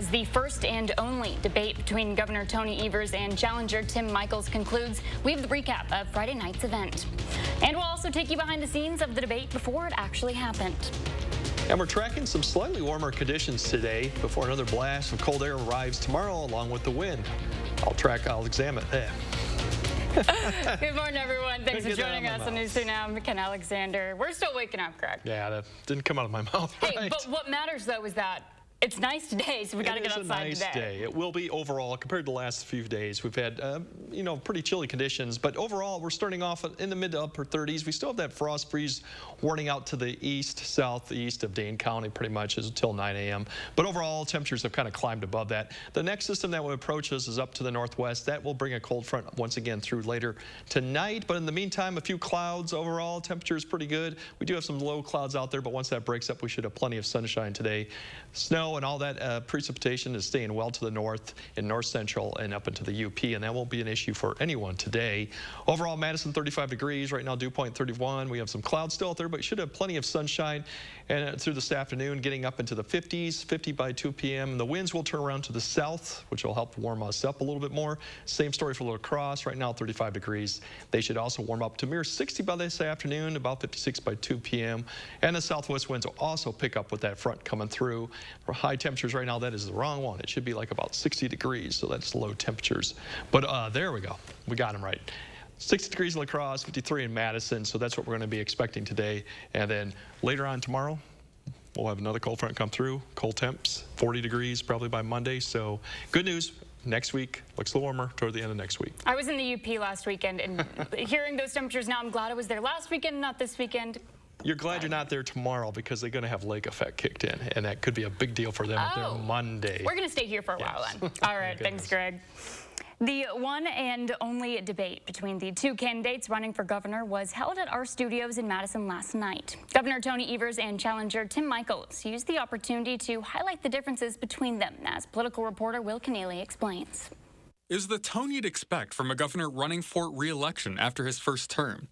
As the first and only debate between Governor Tony Evers and challenger Tim Michels concludes, we have the recap of Friday night's event. And we'll also take you behind the scenes of the debate before it actually happened. And we're tracking some slightly warmer conditions today before another blast of cold air arrives tomorrow along with the wind. I'll examine that. Good morning, everyone. Thanks for joining us on News 2 Now. I'm Ken Alexander. We're still waking up, correct? Yeah, that didn't come out of my mouth. Hey, right. But what matters, though, is that it's nice today, so we got to get outside today. It's a nice day. It will be overall, compared to the last few days. We've had, pretty chilly conditions, but overall, we're starting off in the mid to upper 30s. We still have that frost freeze warning out to the east, southeast of Dane County, pretty much until 9 a.m. But overall, temperatures have kind of climbed above that. The next system that will approach us is up to the northwest. That will bring a cold front once again through later tonight. But in the meantime, a few clouds overall. Temperature is pretty good. We do have some low clouds out there, but once that breaks up, we should have plenty of sunshine today. Snow and all that precipitation is staying well to the north and north central and up into the UP, and that won't be an issue for anyone today. Overall, Madison 35 degrees right now, dew point 31. We have some clouds still out there, but you should have plenty of sunshine and through this afternoon, getting up into the 50s, 50 by 2 p.m. The winds will turn around to the south, which will help warm us up a little bit more. Same story for La Crosse, right now 35 degrees. They should also warm up to mere 60 by this afternoon, about 56 by 2 p.m. And the southwest winds will also pick up with that front coming through. For high temperatures right now, that is the wrong one. It should be like about 60 degrees, so that's low temperatures. But there we go. We got them right. 60 degrees in La Crosse, 53 in Madison, so that's what we're going to be expecting today. And then later on tomorrow, we'll have another cold front come through, cold temps, 40 degrees probably by Monday. So good news. Next week looks a little warmer toward the end of next week. I was in the UP last weekend, and hearing those temperatures now, I'm glad I was there last weekend, not this weekend. You're glad you're not there tomorrow because they're going to have lake effect kicked in, and that could be a big deal for them if they're Monday. We're going to stay here for a while then. All right, thanks, Greg. The one and only debate between the two candidates running for governor was held at our studios in Madison last night. Governor Tony Evers and challenger Tim Michels used the opportunity to highlight the differences between them, as political reporter Will Keneally explains. Is the tone you'd expect from a governor running for re-election after his first term.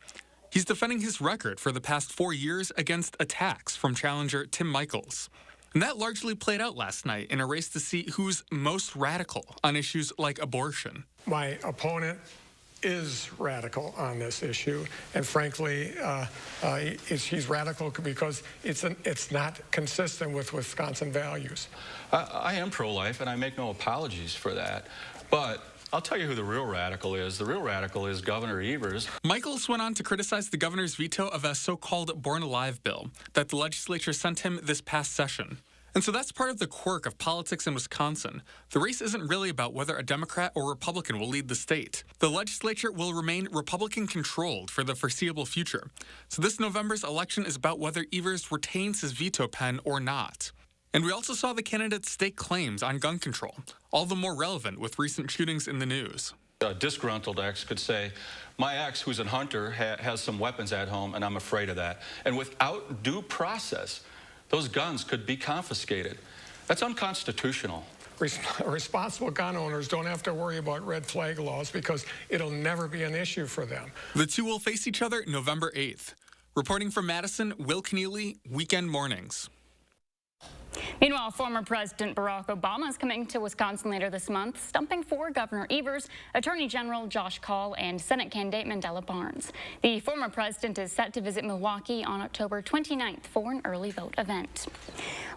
He's defending his record for the past 4 years against attacks from challenger Tim Michels. And that largely played out last night in a race to see who's most radical on issues like abortion. My opponent is radical on this issue, and frankly, he's radical because it's not consistent with Wisconsin values. I am pro-life, and I make no apologies for that, but I'll tell you who the real radical is. The real radical is Governor Evers. Michels went on to criticize the governor's veto of a so-called Born Alive bill that the legislature sent him this past session. And so that's part of the quirk of politics in Wisconsin. The race isn't really about whether a Democrat or Republican will lead the state. The legislature will remain Republican-controlled for the foreseeable future. So this November's election is about whether Evers retains his veto pen or not. And we also saw the candidates stake claims on gun control, all the more relevant with recent shootings in the news. A disgruntled ex could say, my ex, who's a hunter, has some weapons at home, and I'm afraid of that. And without due process, those guns could be confiscated. That's unconstitutional. Responsible gun owners don't have to worry about red flag laws because it'll never be an issue for them. The two will face each other November 8th. Reporting from Madison, Will Keneally, Weekend Mornings. Meanwhile, former President Barack Obama is coming to Wisconsin later this month, stumping for Governor Evers, Attorney General Josh Kaul, and Senate candidate Mandela Barnes. The former president is set to visit Milwaukee on October 29th for an early vote event.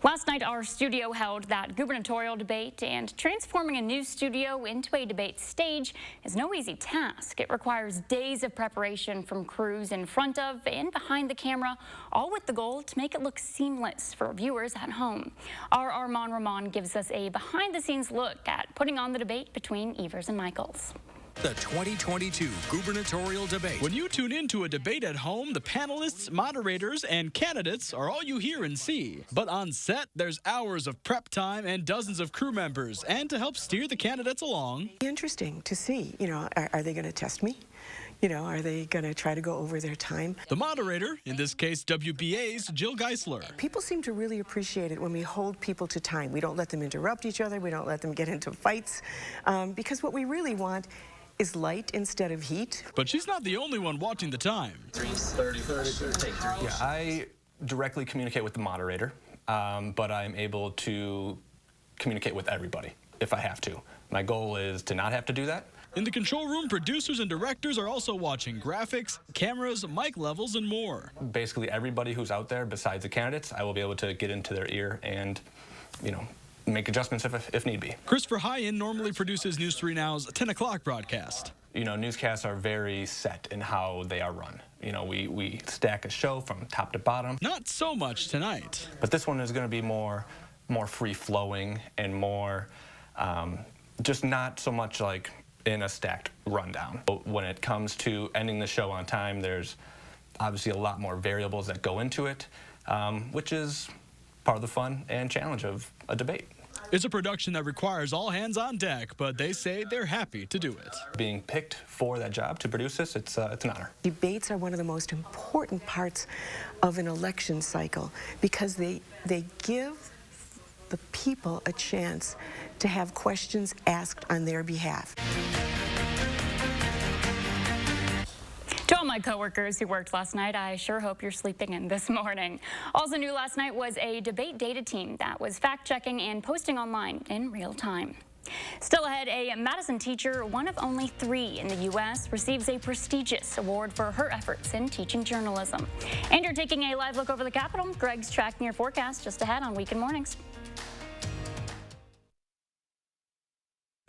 Last night, our studio held that gubernatorial debate, and transforming a news studio into a debate stage is no easy task. It requires days of preparation from crews in front of and behind the camera, all with the goal to make it look seamless for viewers at home. Our Armand Ramon gives us a behind-the-scenes look at putting on the debate between Evers and Michels. The 2022 Gubernatorial Debate. When you tune into a debate at home, the panelists, moderators, and candidates are all you hear and see. But on set, there's hours of prep time and dozens of crew members. And to help steer the candidates along. Interesting to see, are they going to test me? Are they going to try to go over their time? The moderator, in this case WBA's Jill Geisler. People seem to really appreciate it when we hold people to time. We don't let them interrupt each other. We don't let them get into fights. Because what we really want is light instead of heat. But she's not the only one watching the time. 3:30. Yeah, I directly communicate with the moderator, but I'm able to communicate with everybody if I have to. My goal is to not have to do that. In the control room, producers and directors are also watching graphics, cameras, mic levels, and more. Basically, everybody who's out there besides the candidates, I will be able to get into their ear and, make adjustments if need be. Christopher Hyen normally produces News 3 Now's 10 o'clock broadcast. Newscasts are very set in how they are run. We stack a show from top to bottom. Not so much tonight. But this one is going to be more free-flowing and more, just not so much like in a stacked rundown. When it comes to ending the show on time, there's obviously a lot more variables that go into it, which is part of the fun and challenge of a debate. It's a production that requires all hands on deck, but they say they're happy to do it. Being picked for that job to produce this, it's an honor. Debates are one of the most important parts of an election cycle because they give the people a chance to have questions asked on their behalf. To all my coworkers who worked last night, I sure hope you're sleeping in this morning. Also new last night was a debate data team that was fact-checking and posting online in real time. Still ahead, a Madison teacher, one of only 3 in the U.S., receives a prestigious award for her efforts in teaching journalism. And you're taking a live look over the Capitol. Greg's tracking your forecast just ahead on Weekend Mornings.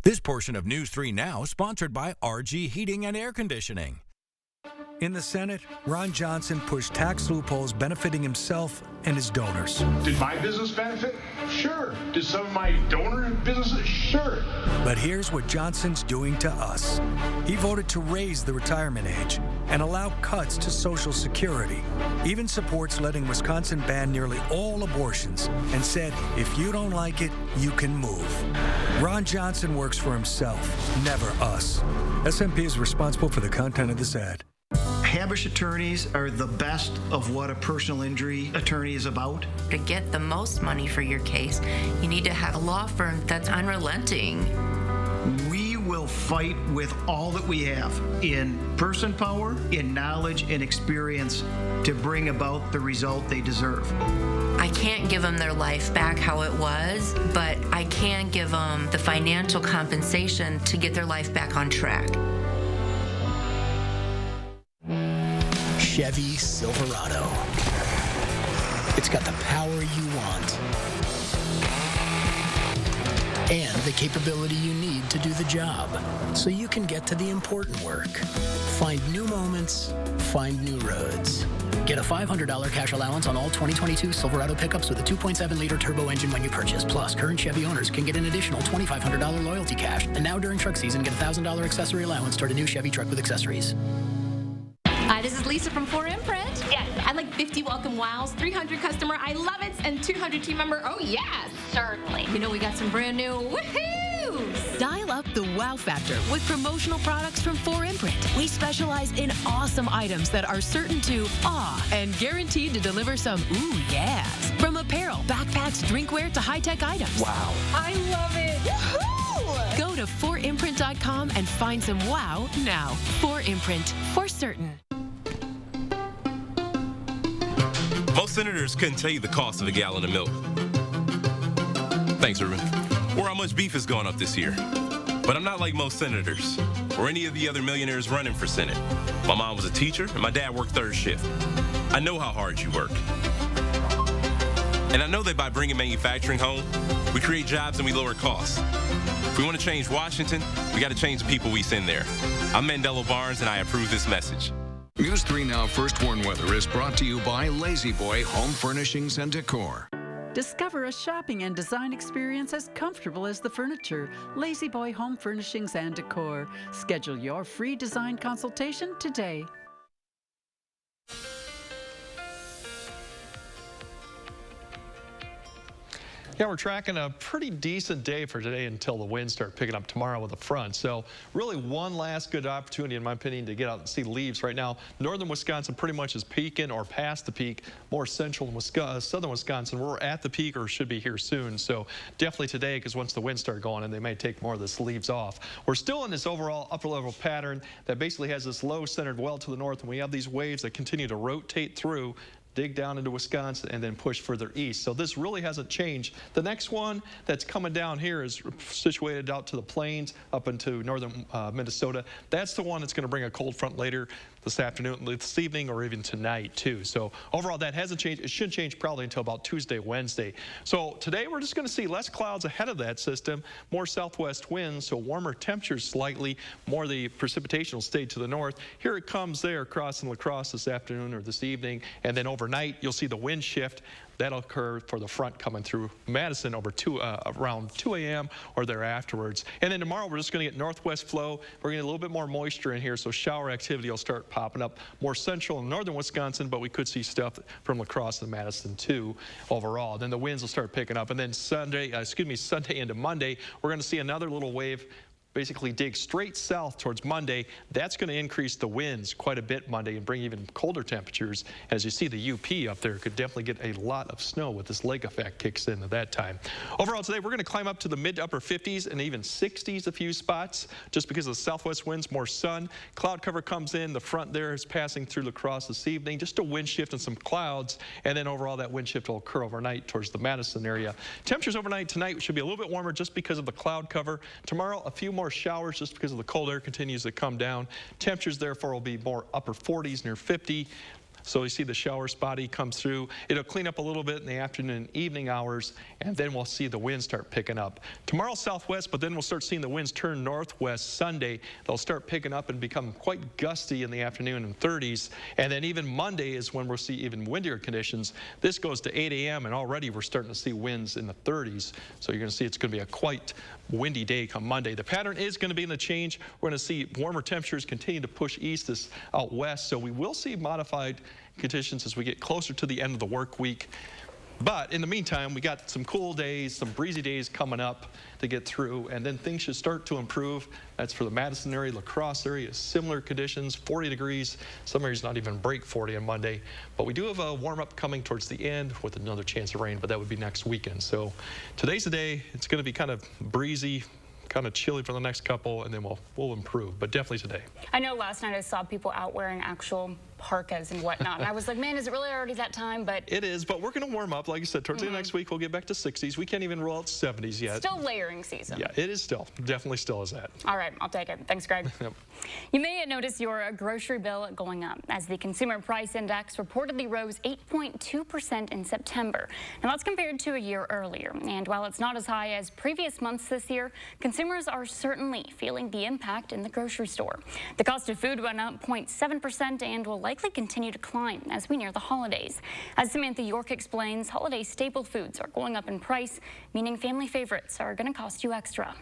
This portion of News 3 Now sponsored by RG Heating and Air Conditioning. In the Senate, Ron Johnson pushed tax loopholes benefiting himself and his donors. Did my business benefit? Sure. Did some of my donor businesses? Sure. But here's what Johnson's doing to us. He voted to raise the retirement age and allow cuts to Social Security. Even supports letting Wisconsin ban nearly all abortions and said, if you don't like it, you can move. Ron Johnson works for himself, never us. SMP is responsible for the content of this ad. Habesh attorneys are the best of what a personal injury attorney is about. To get the most money for your case, you need to have a law firm that's unrelenting. We will fight with all that we have in person power, in knowledge and experience to bring about the result they deserve. I can't give them their life back how it was, but I can give them the financial compensation to get their life back on track. Chevy Silverado. It's got the power you want and the capability you need to do the job so you can get to the important work. Find new moments, find new roads. Get a $500 cash allowance on all 2022 Silverado pickups with a 2.7-liter turbo engine when you purchase. Plus, current Chevy owners can get an additional $2,500 loyalty cash. And now during truck season, get a $1,000 accessory allowance toward a new Chevy truck with accessories. Hi, this is Lisa from 4Imprint. Yes. I'd like 50 welcome wows, 300 customer I love it, and 200 team member oh yes. Certainly. You know we got some brand new woohoos. Dial up the wow factor with promotional products from 4Imprint. We specialize in awesome items that are certain to awe and guaranteed to deliver some ooh yes. From apparel, backpacks, drinkware to high-tech items. Wow. I love it. Woohoo! Go to 4imprint.com and find some wow now. 4Imprint, for certain. Most senators couldn't tell you the cost of a gallon of milk. Thanks, Ruben. Or how much beef has gone up this year. But I'm not like most senators or any of the other millionaires running for Senate. My mom was a teacher and my dad worked third shift. I know how hard you work. And I know that by bringing manufacturing home, we create jobs and we lower costs. If we want to change Washington, we got to change the people we send there. I'm Mandela Barnes and I approve this message. News 3 Now First Warn Weather is brought to you by Lazy Boy Home Furnishings and Decor. Discover a shopping and design experience as comfortable as the furniture. Lazy Boy Home Furnishings and Decor. Schedule your free design consultation today. Yeah, we're tracking a pretty decent day for today until the winds start picking up tomorrow with a front. So really one last good opportunity, in my opinion, to get out and see leaves. Right now, northern Wisconsin pretty much is peaking or past the peak. More central southern Wisconsin, we're at the peak or should be here soon. So definitely today, because once the winds start going, and they may take more of this leaves off. We're still in this overall upper level pattern that basically has this low centered well to the north, and we have these waves that continue to rotate through dig down into Wisconsin, and then push further east. So this really hasn't changed. The next one that's coming down here is situated out to the plains, up into northern Minnesota. That's the one that's going to bring a cold front later this afternoon, this evening, or even tonight too. So overall, that hasn't changed. It should change probably until about Tuesday, Wednesday. So today we're just going to see less clouds ahead of that system, more southwest winds, so warmer temperatures slightly, more of the precipitation will stay to the north. Here it comes there crossing La Crosse this afternoon or this evening, and then overnight you'll see the wind shift. That'll occur for the front coming through Madison over around 2 a.m. or there afterwards. And then tomorrow we're just going to get northwest flow. We're going to get a little bit more moisture in here, so shower activity will start popping up more central and northern Wisconsin, but we could see stuff from La Crosse and Madison too overall. Then the winds will start picking up, and then Sunday into Monday, we're going to see another little wave basically dig straight south towards Monday. That's going to increase the winds quite a bit Monday and bring even colder temperatures. As you see, the UP up there could definitely get a lot of snow with this lake effect kicks in at that time. Overall today, we're going to climb up to the mid to upper 50s and even 60s a few spots just because of the southwest winds, more sun. Cloud cover comes in. The front there is passing through La Crosse this evening. Just a wind shift and some clouds. And then overall, that wind shift will occur overnight towards the Madison area. Temperatures overnight tonight should be a little bit warmer just because of the cloud cover. Tomorrow, a few more showers just because of the cold air continues to come down. Temperatures therefore will be more upper 40s, near 50. So you see the shower spotty comes through. It'll clean up a little bit in the afternoon and evening hours, and then we'll see the winds start picking up. Tomorrow southwest, but then we'll start seeing the winds turn northwest Sunday. They'll start picking up and become quite gusty in the afternoon in 30s. And then even Monday is when we'll see even windier conditions. This goes to 8 a.m. and already we're starting to see winds in the 30s. So you're going to see it's going to be a quite windy day come Monday. The pattern is going to be in the change. We're going to see warmer temperatures continue to push east out west. So we will see modified conditions as we get closer to the end of the work week. But in the meantime, we got some cool days, some breezy days coming up to get through, and then things should start to improve. That's for the Madison area, La Crosse area, similar conditions, 40 degrees. Some areas not even break 40 on Monday. But we do have a warm up coming towards the end with another chance of rain, but that would be next weekend. So today's the day. It's going to be kind of breezy, kind of chilly for the next couple, and then we'll improve, but definitely today. I know last night I saw people out wearing actual parkas and whatnot, and I was like, man, is it really already that time? But it is, but we're going to warm up. Like you said, towards the next week, we'll get back to 60s. We can't even roll out 70s yet. Still layering season. Yeah, it is still. Definitely still is that. All right, I'll take it. Thanks, Greg. Yep. You may notice your grocery bill going up as the Consumer Price Index reportedly rose 8.2% in September. Now, that's compared to a year earlier. And while it's not as high as previous months this year, consumers are certainly feeling the impact in the grocery store. The cost of food went up 0.7% and will likely continue to climb as we near the holidays. As Samantha York explains, holiday staple foods are going up in price, meaning family favorites are going to cost you extra.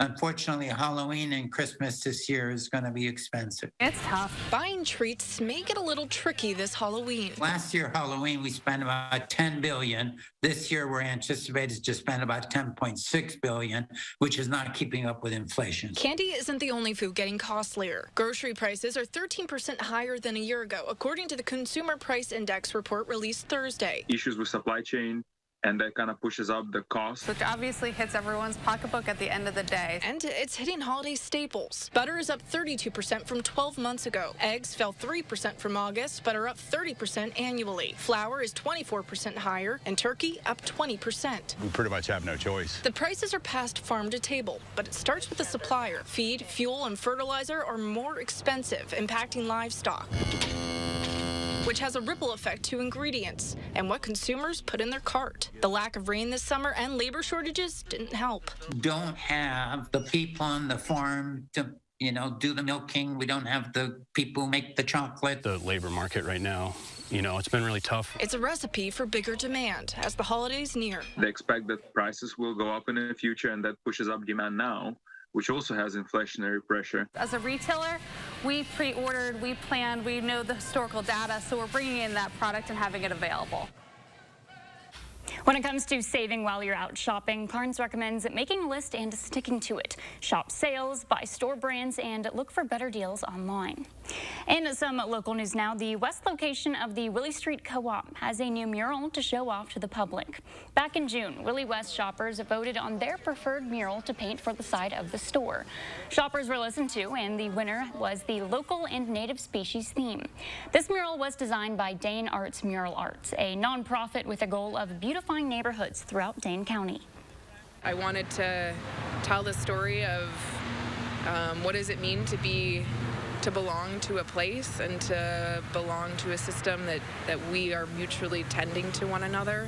Unfortunately, Halloween and Christmas this year is going to be expensive. It's tough. Buying treats may get a little tricky this Halloween. Last year, Halloween, we spent about $10 billion. This year, we're anticipated to spend about $10.6 billion, which is not keeping up with inflation. Candy isn't the only food getting costlier. Grocery prices are 13% higher than a year ago, according to the Consumer Price Index report released Thursday. Issues with supply chain, and that kind of pushes up the cost. Which obviously hits everyone's pocketbook at the end of the day. And it's hitting holiday staples. Butter is up 32% from 12 months ago. Eggs fell 3% from August, but are up 30% annually. Flour is 24% higher, and turkey up 20%. We pretty much have no choice. The prices are passed farm to table, but it starts with the supplier. Feed, fuel, and fertilizer are more expensive, impacting livestock, which has a ripple effect to ingredients and what consumers put in their cart. The lack of rain this summer and labor shortages didn't help. Don't have the people on the farm to, do the milking. We don't have the people who make the chocolate. The labor market right now, it's been really tough. It's a recipe for bigger demand as the holidays near. They expect that prices will go up in the future, and that pushes up demand now, which also has inflationary pressure. As a retailer, we pre-ordered, we planned, we know the historical data, so we're bringing in that product and having it available. When it comes to saving while you're out shopping, Carnes recommends making a list and sticking to it. Shop sales, buy store brands, and look for better deals online. And some local news now. The west location of the Willie Street Co-op has a new mural to show off to the public. Back in June, Willie West shoppers voted on their preferred mural to paint for the side of the store. Shoppers were listened to, and the winner was the local and native species theme. This mural was designed by Dane Arts Mural Arts, a nonprofit with a goal of beautifying neighborhoods throughout Dane County. I wanted to tell the story of what does it mean to belong to a place and to belong to a system that we are mutually tending to one another,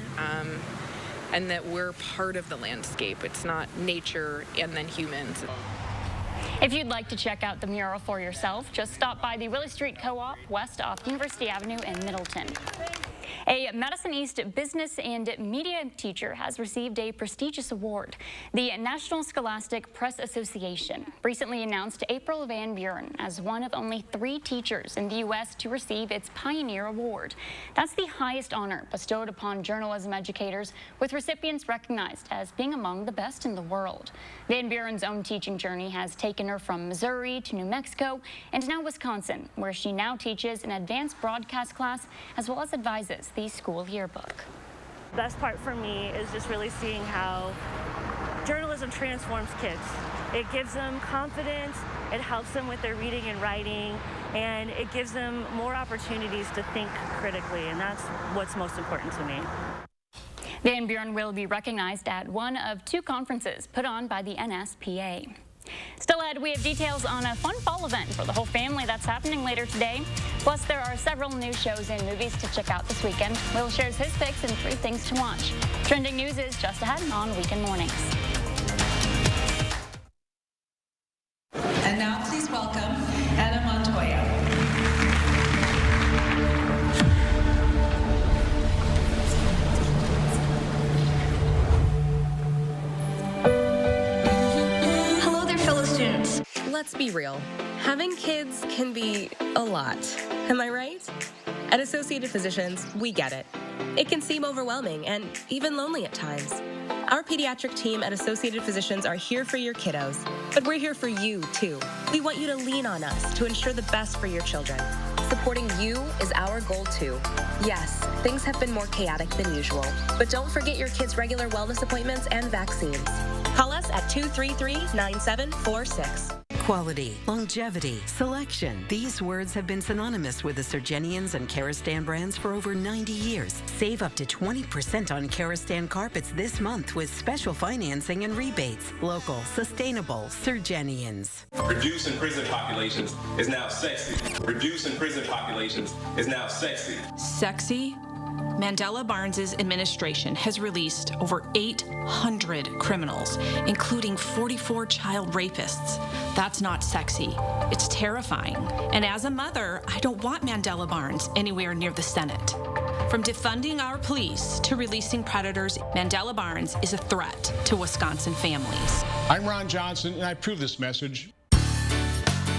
and that we're part of the landscape. It's not nature and then humans. If you'd like to check out the mural for yourself, just stop by the Willie Street Co-op west off University Avenue in Middleton. A Madison East business and media teacher has received a prestigious award. The National Scholastic Press Association recently announced April Van Buren as one of only 3 teachers in the U.S. to receive its Pioneer Award. That's the highest honor bestowed upon journalism educators, with recipients recognized as being among the best in the world. Van Buren's own teaching journey has taken her from Missouri to New Mexico and now Wisconsin, where she now teaches an advanced broadcast class as well as advises the school yearbook. The best part for me is just really seeing how journalism transforms kids. It gives them confidence, it helps them with their reading and writing, and it gives them more opportunities to think critically, and that's what's most important to me. Van Buren will be recognized at one of 2 conferences put on by the NSPA. Still ahead, we have details on a fun fall event for the whole family that's happening later today. Plus, there are several new shows and movies to check out this weekend. Will shares his picks and 3 things to watch. Trending news is just ahead on Weekend Mornings. And now please welcome Anna Montoya. Let's be real. Having kids can be a lot. Am I right? At Associated Physicians, we get it. It can seem overwhelming and even lonely at times. Our pediatric team at Associated Physicians are here for your kiddos, but we're here for you, too. We want you to lean on us to ensure the best for your children. Supporting you is our goal, too. Yes, things have been more chaotic than usual, but don't forget your kids' regular wellness appointments and vaccines. Call us at 233-9746. Quality, longevity, selection. These words have been synonymous with the Surgenians and Karastan brands for over 90 years. Save up to 20% on Karastan carpets this month with special financing and rebates. Local, sustainable, Surgenians. Reducing prison populations is now sexy. Reducing prison populations is now sexy. Sexy? Mandela Barnes's administration has released over 800 criminals, including 44 child rapists. That's not sexy. It's terrifying. And as a mother, I don't want Mandela Barnes anywhere near the Senate. From defunding our police to releasing predators, Mandela Barnes is a threat to Wisconsin families. I'm Ron Johnson, and I approve this message.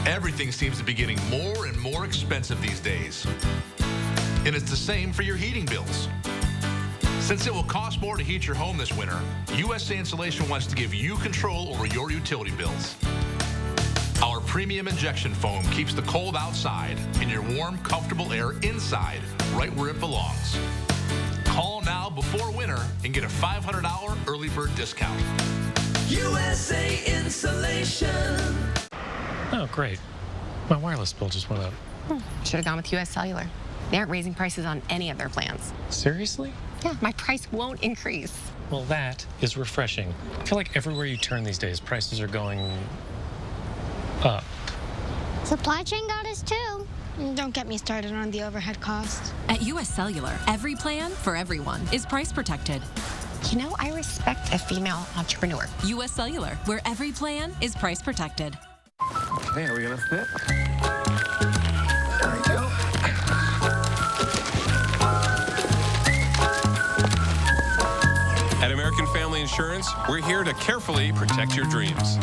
Everything seems to be getting more and more expensive these days. And it's the same for your heating bills. Since it will cost more to heat your home this winter, USA Insulation wants to give you control over your utility bills. Our premium injection foam keeps the cold outside and your warm, comfortable air inside, right where it belongs. Call now before winter and get a $500 early bird discount. USA Insulation. Oh, great. My wireless bill just went up. Should have gone with US Cellular. They aren't raising prices on any of their plans. Seriously? Yeah, my price won't increase. Well, that is refreshing. I feel like everywhere you turn these days, prices are going up. Supply chain got us too. Don't get me started on the overhead costs. At US Cellular, every plan for everyone is price protected. You know, I respect a female entrepreneur. US Cellular, where every plan is price protected. Okay, are we gonna fit? There we go. At American Family Insurance, we're here to carefully protect your dreams.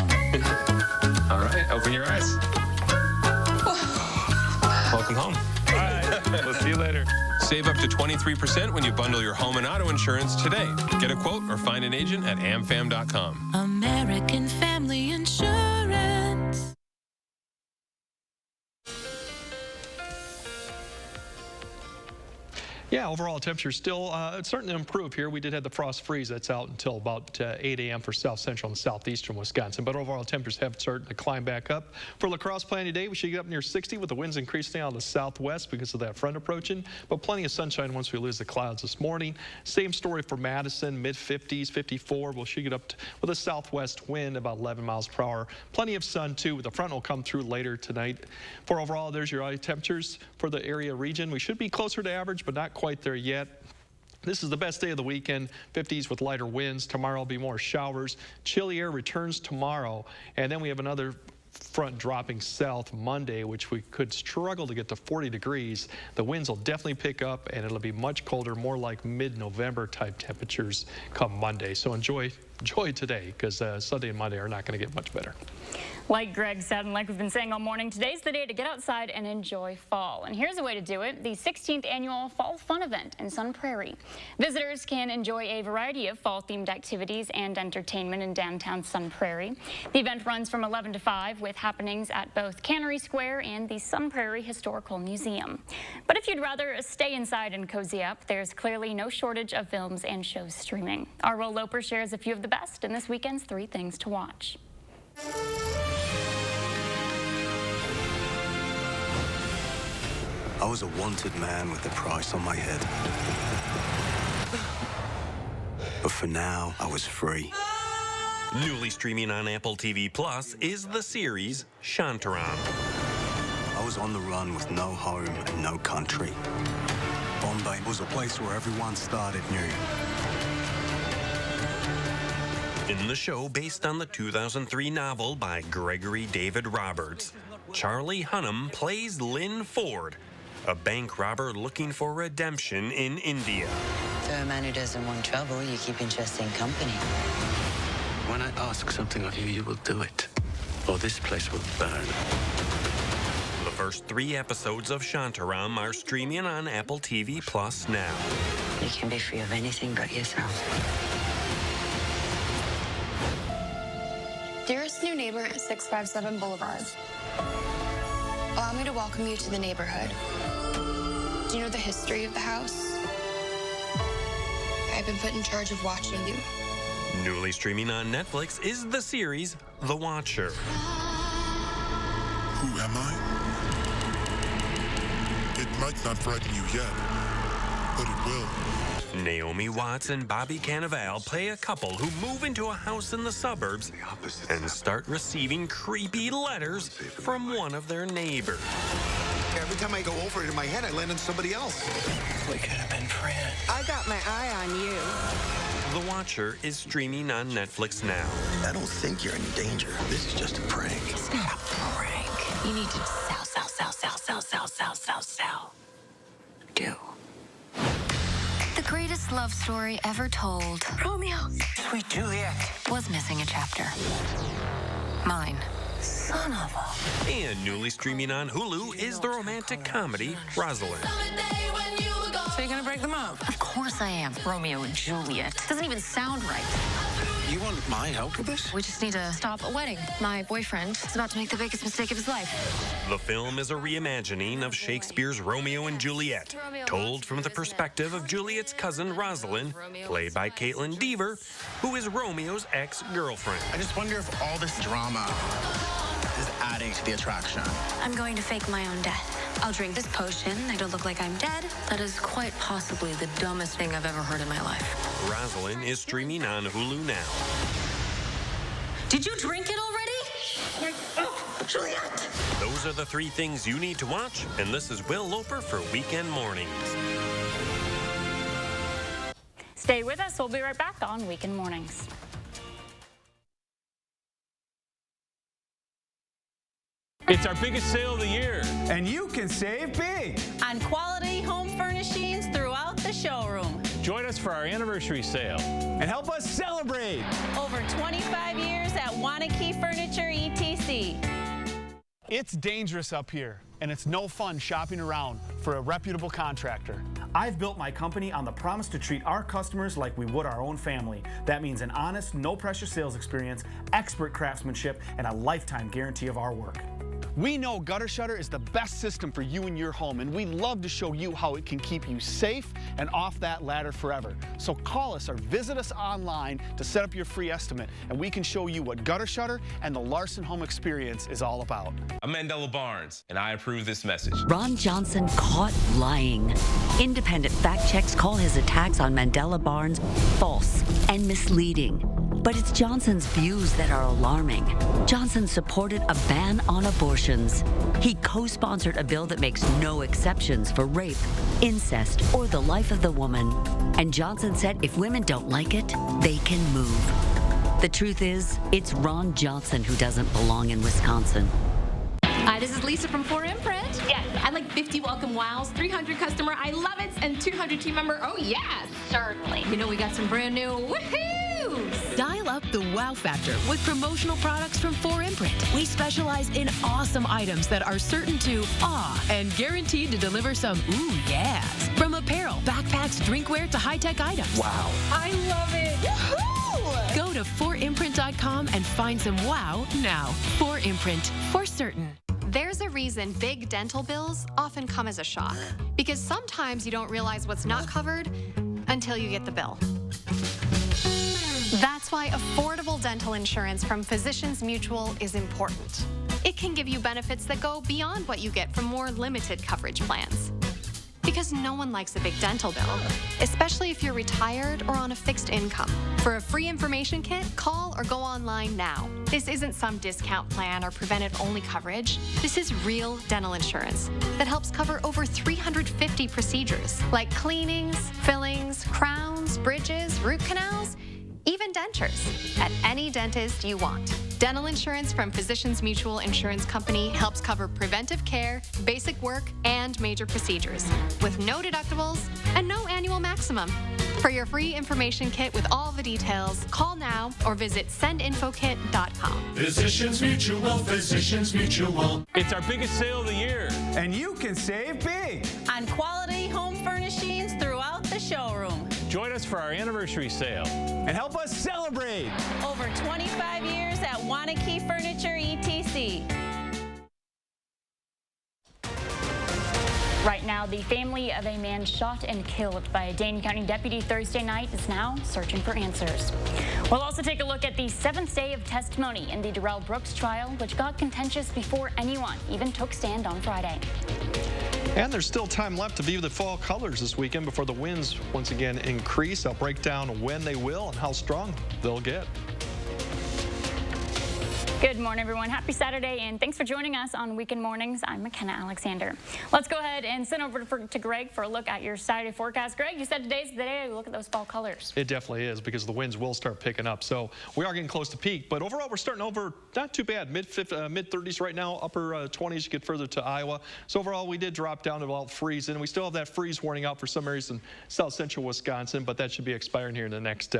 All right, open your eyes. Welcome home. All right, we'll see you later. Save up to 23% when you bundle your home and auto insurance today. Get a quote or find an agent at amfam.com. American Family Insurance. Yeah, overall temperature still starting to improve here. We did have the frost freeze that's out until about 8 a.m. for south central and southeastern Wisconsin, but overall temperatures have started to climb back up. For La Crosse Plain today, we should get up near 60 with the winds increasing out of the southwest because of that front approaching, but plenty of sunshine once we lose the clouds this morning. Same story for Madison, mid-50s, 54. We'll should get up with a southwest wind about 11 miles per hour. Plenty of sun too, with the front will come through later tonight. For overall, there's your high temperatures for the area region. We should be closer to average, but not quite there yet. This is the best day of the weekend, 50s with lighter winds. Tomorrow will be more showers. Chilly air returns tomorrow, and then we have another front dropping south Monday, which we could struggle to get to 40 degrees. The winds will definitely pick up, and it'll be much colder, more like mid-November type temperatures come Monday. So enjoy today, because Sunday and Monday are not going to get much better. Like Greg said, and like we've been saying all morning, today's the day to get outside and enjoy fall. And here's a way to do it: the 16th annual Fall Fun Event in Sun Prairie. Visitors can enjoy a variety of fall-themed activities and entertainment in downtown Sun Prairie. The event runs from 11 to 5 with happenings at both Cannery Square and the Sun Prairie Historical Museum. But if you'd rather stay inside and cozy up, there's clearly no shortage of films and shows streaming. Our Will Loper shares a few of the best in this weekend's 3 Things to Watch. I was a wanted man with a price on my head. But for now, I was free. Newly streaming on Apple TV Plus is the series Shantaram. I was on the run with no home and no country. Bombay was a place where everyone started new. In the show, based on the 2003 novel by Gregory David Roberts, Charlie Hunnam plays Lynn Ford, a bank robber looking for redemption in India. For a man who doesn't want trouble, you keep interesting company. When I ask something of you, you will do it, or this place will burn. The first 3 episodes of Shantaram are streaming on Apple TV Plus now. You can be free of anything but yourself. Dearest new neighbor at 657 Boulevard. Allow me to welcome you to the neighborhood. Do you know the history of the house? I've been put in charge of watching you. Newly streaming on Netflix is the series The Watcher. Who am I? It might not frighten you yet, but it will. Naomi Watts and Bobby Cannavale play a couple who move into a house in the suburbs and start receiving creepy letters from one of their neighbors. Every time I go over it in my head, I land on somebody else. We could have been friends. I got my eye on you. The Watcher is streaming on Netflix now. I don't think you're in danger. This is just a prank. It's not a prank. You need to sell. Do. The greatest love story ever told. Romeo. Sweet Juliet. Was missing a chapter. Mine. Son of a... And newly streaming on Hulu is the romantic comedy Rosalind. So you're gonna break them up? Of course I am. Romeo and Juliet. Doesn't even sound right. You want my help with this? We just need to stop a wedding. My boyfriend is about to make the biggest mistake of his life. The film is a reimagining of Shakespeare's Romeo and Juliet, told from the perspective of Juliet's cousin Rosalind, played by Caitlin Dever, who is Romeo's ex-girlfriend. I just wonder if all this drama is adding to the attraction. I'm going to fake my own death. I'll drink this potion. It'll look like I'm dead. That is quite possibly the dumbest thing I've ever heard in my life. Rosalind is streaming on Hulu now. Did you drink it already? Oh, Juliet! Those are the 3 things you need to watch, and this is Will Loper for Weekend Mornings. Stay with us. We'll be right back on Weekend Mornings. It's our biggest sale of the year. And you can save big on quality home furnishings throughout the showroom. Join us for our anniversary sale. And help us celebrate. Over 25 years at Wanakee Furniture ETC. It's dangerous up here, and it's no fun shopping around for a reputable contractor. I've built my company on the promise to treat our customers like we would our own family. That means an honest, no-pressure sales experience, expert craftsmanship, and a lifetime guarantee of our work. We know Gutter Shutter is the best system for you and your home, and we'd love to show you how it can keep you safe and off that ladder forever. So call us or visit us online to set up your free estimate, and we can show you what Gutter Shutter and the Larson Home Experience is all about. I'm Mandela Barnes, and I approve this message. Ron Johnson caught lying. Independent fact checks call his attacks on Mandela Barnes false and misleading. But it's Johnson's views that are alarming. Johnson supported a ban on abortions. He co-sponsored a bill that makes no exceptions for rape, incest, or the life of the woman. And Johnson said if women don't like it, they can move. The truth is, it's Ron Johnson who doesn't belong in Wisconsin. Hi, this is Lisa from 4Imprint. Yes. I'd like 50 welcome wows, 300 customer I love it, and 200 team member oh yes. Certainly. You know we got some brand new woohoos. Dial up the wow factor with promotional products from 4Imprint. We specialize in awesome items that are certain to awe and guaranteed to deliver some ooh yes. From apparel, backpacks, drinkware to high-tech items. Wow. I love it. Woohoo! Go to 4imprint.com and find some wow now. 4Imprint, for certain. There's a reason big dental bills often come as a shock, because sometimes you don't realize what's not covered until you get the bill. That's why affordable dental insurance from Physicians Mutual is important. It can give you benefits that go beyond what you get from more limited coverage plans. Because no one likes a big dental bill, especially if you're retired or on a fixed income. For a free information kit, call or go online now. This isn't some discount plan or preventive-only coverage. This is real dental insurance that helps cover over 350 procedures, like cleanings, fillings, crowns, bridges, root canals, even dentures, at any dentist you want. Dental insurance from Physicians Mutual Insurance Company helps cover preventive care, basic work, and major procedures, with no deductibles and no annual maximum. For your free information kit with all the details, call now or visit sendinfokit.com. Physicians Mutual, Physicians Mutual. It's our biggest sale of the year. And you can save big on quality home furnishings throughout the showroom. Join us for our anniversary sale. And help us celebrate. Over 25 years at Wanakee Furniture, ETC. Right now, the family of a man shot and killed by a Dane County deputy Thursday night is now searching for answers. We'll also take a look at the 7th day of testimony in the Darrell Brooks trial, which got contentious before anyone even took stand on Friday. And there's still time left to view the fall colors this weekend before the winds once again increase. I'll break down when they will and how strong they'll get. Good morning, everyone. Happy Saturday, and thanks for joining us on Weekend Mornings. I'm McKenna Alexander. Let's go ahead and send over to Greg for a look at your Saturday forecast. Greg, you said today's the day to look at those fall colors. It definitely is, because the winds will start picking up. So we are getting close to peak, but overall we're starting over not too bad. Mid-30s right now, upper 20s, you get further to Iowa. So overall we did drop down to about freezing. We still have that freeze warning out for some areas in south central Wisconsin, but that should be expiring here in the next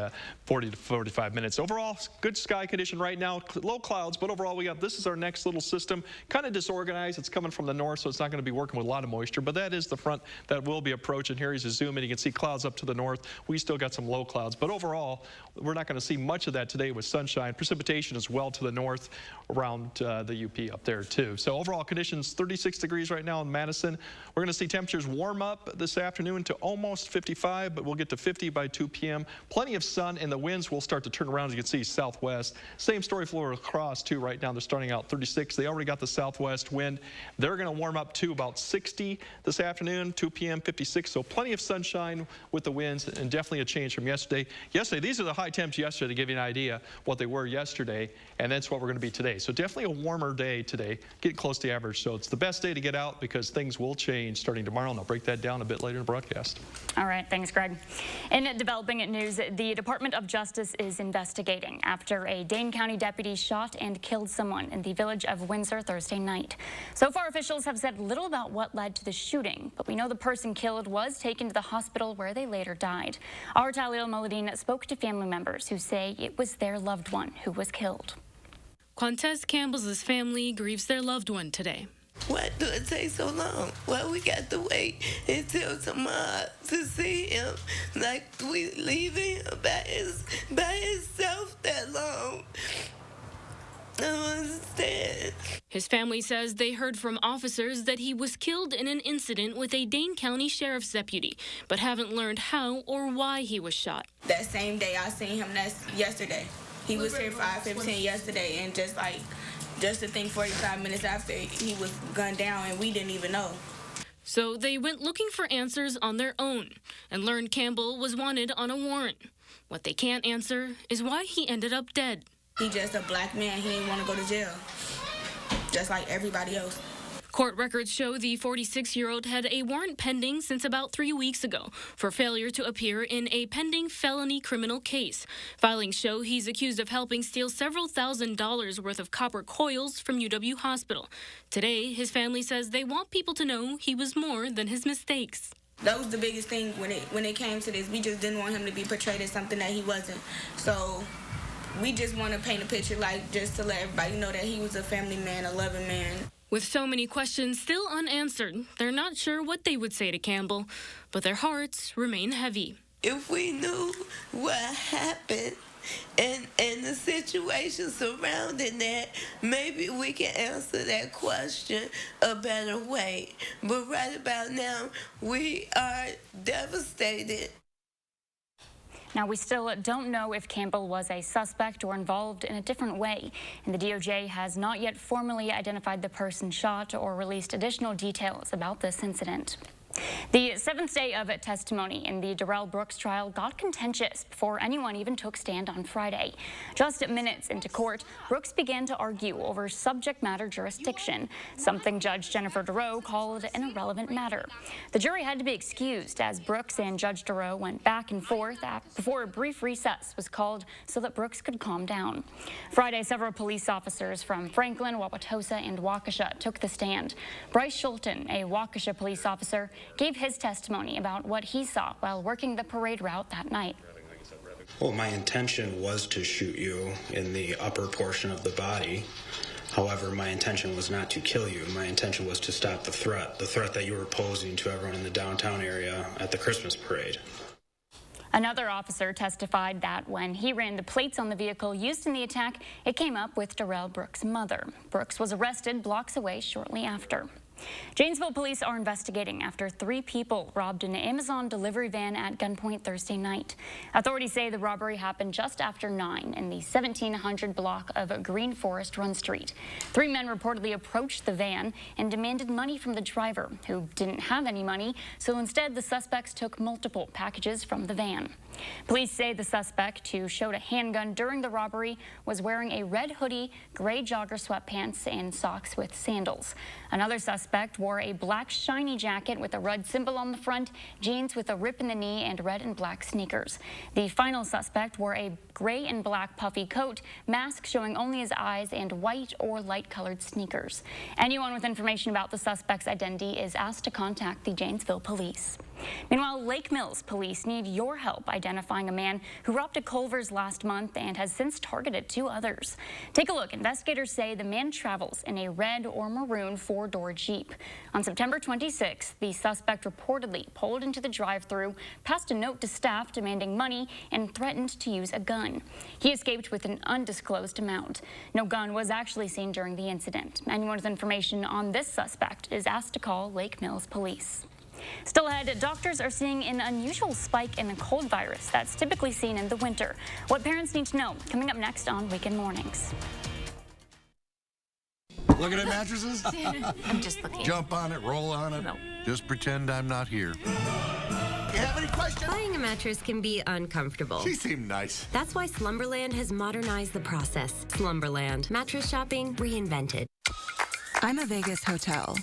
40 to 45 minutes. Overall, good sky condition right now, low clouds. But overall, this is our next little system, kind of disorganized. It's coming from the north, so it's not going to be working with a lot of moisture, but that is the front that will be approaching. Here as you zoom in, you can see clouds up to the north. We still got some low clouds, but overall, we're not going to see much of that today with sunshine. Precipitation as well to the north around the UP up there too. So overall conditions, 36 degrees right now in Madison. We're going to see temperatures warm up this afternoon to almost 55, but we'll get to 50 by 2 p.m. Plenty of sun, and the winds will start to turn around, as you can see, southwest. Same story for across too right now. They're starting out 36. They already got the southwest wind. They're going to warm up to about 60 this afternoon, 2 p.m., 56. So plenty of sunshine with the winds, and definitely a change from yesterday. These are the high temps yesterday, to give you an idea what they were yesterday, and that's what we're going to be today. So definitely a warmer day today, getting close to average. So it's the best day to get out, because things will change starting tomorrow, and I'll break that down a bit later in the broadcast. All right, thanks, Greg. In developing news, the Department of Justice is investigating after a Dane County deputy shot and killed someone in the village of Windsor Thursday night. So far, officials have said little about what led to the shooting, but we know the person killed was taken to the hospital where they later died. Our Talil Moladin spoke to family members who say it was their loved one who was killed. Quantez Campbell's family grieves their loved one today. Why do it take so long? Why we got to wait until tomorrow to see him? Like we leaving him by himself that long? I don't understand. His family says they heard from officers that he was killed in an incident with a Dane County Sheriff's deputy, but haven't learned how or why he was shot. That same day I seen him, that's yesterday. He was here 5:15 yesterday, and just to think 45 minutes after he was gunned down, and we didn't even know. So they went looking for answers on their own and learned Campbell was wanted on a warrant. What they can't answer is why he ended up dead. He just a black man. He didn't want to go to jail, just like everybody else. Court records show the 46-year-old had a warrant pending since about 3 weeks ago for failure to appear in a pending felony criminal case. Filings show he's accused of helping steal several $1,000s worth of copper coils from UW Hospital. Today, his family says they want people to know he was more than his mistakes. That was the biggest thing when it came to this. We just didn't want him to be portrayed as something that he wasn't. So we just want to paint a picture, just to let everybody know that he was a family man, a loving man. With so many questions still unanswered, they're not sure what they would say to Campbell, but their hearts remain heavy. If we knew what happened and the situation surrounding that, maybe we can answer that question a better way. But right about now, we are devastated. Now, we still don't know if Campbell was a suspect or involved in a different way, and the DOJ has not yet formally identified the person shot or released additional details about this incident. The seventh day of testimony in the Darrell Brooks trial got contentious before anyone even took stand on Friday. Just minutes into court, Brooks began to argue over subject matter jurisdiction, something Judge Jennifer Duro called an irrelevant matter. The jury had to be excused as Brooks and Judge Duro went back and forth before a brief recess was called so that Brooks could calm down. Friday, several police officers from Franklin, Wauwatosa, and Waukesha took the stand. Bryce Schulten, a Waukesha police officer, gave his testimony about what he saw while working the parade route that night. Well, my intention was to shoot you in the upper portion of the body. However, my intention was not to kill you. My intention was to stop the threat that you were posing to everyone in the downtown area at the Christmas parade. Another officer testified that when he ran the plates on the vehicle used in the attack, it came up with Darrell Brooks' mother. Brooks was arrested blocks away shortly after. Janesville police are investigating after 3 people robbed an Amazon delivery van at gunpoint Thursday night. Authorities say the robbery happened just after 9 in the 1700 block of Green Forest Run Street. 3 men reportedly approached the van and demanded money from the driver, who didn't have any money, so instead the suspects took multiple packages from the van. Police say the suspect, who showed a handgun during the robbery, was wearing a red hoodie, gray jogger sweatpants, and socks with sandals. Another suspect wore a black shiny jacket with a red symbol on the front, jeans with a rip in the knee, and red and black sneakers. The final suspect wore a gray and black puffy coat, mask showing only his eyes, and white or light-colored sneakers. Anyone with information about the suspect's identity is asked to contact the Janesville police. Meanwhile, Lake Mills police need your help identifying a man who robbed a Culver's last month and has since targeted 2 others. Take a look. Investigators say the man travels in a red or maroon 4-door Jeep. On September 26th, the suspect reportedly pulled into the drive-thru, passed a note to staff demanding money, and threatened to use a gun. He escaped with an undisclosed amount. No gun was actually seen during the incident. Anyone with information on this suspect is asked to call Lake Mills police. Still ahead, doctors are seeing an unusual spike in the cold virus that's typically seen in the winter. What parents need to know, coming up next on Weekend Mornings. Looking at mattresses? I'm just looking. Jump on it, roll on it. No. Just pretend I'm not here. You have any questions? Buying a mattress can be uncomfortable. She seemed nice. That's why Slumberland has modernized the process. Slumberland. Mattress shopping reinvented. I'm a Vegas hotel.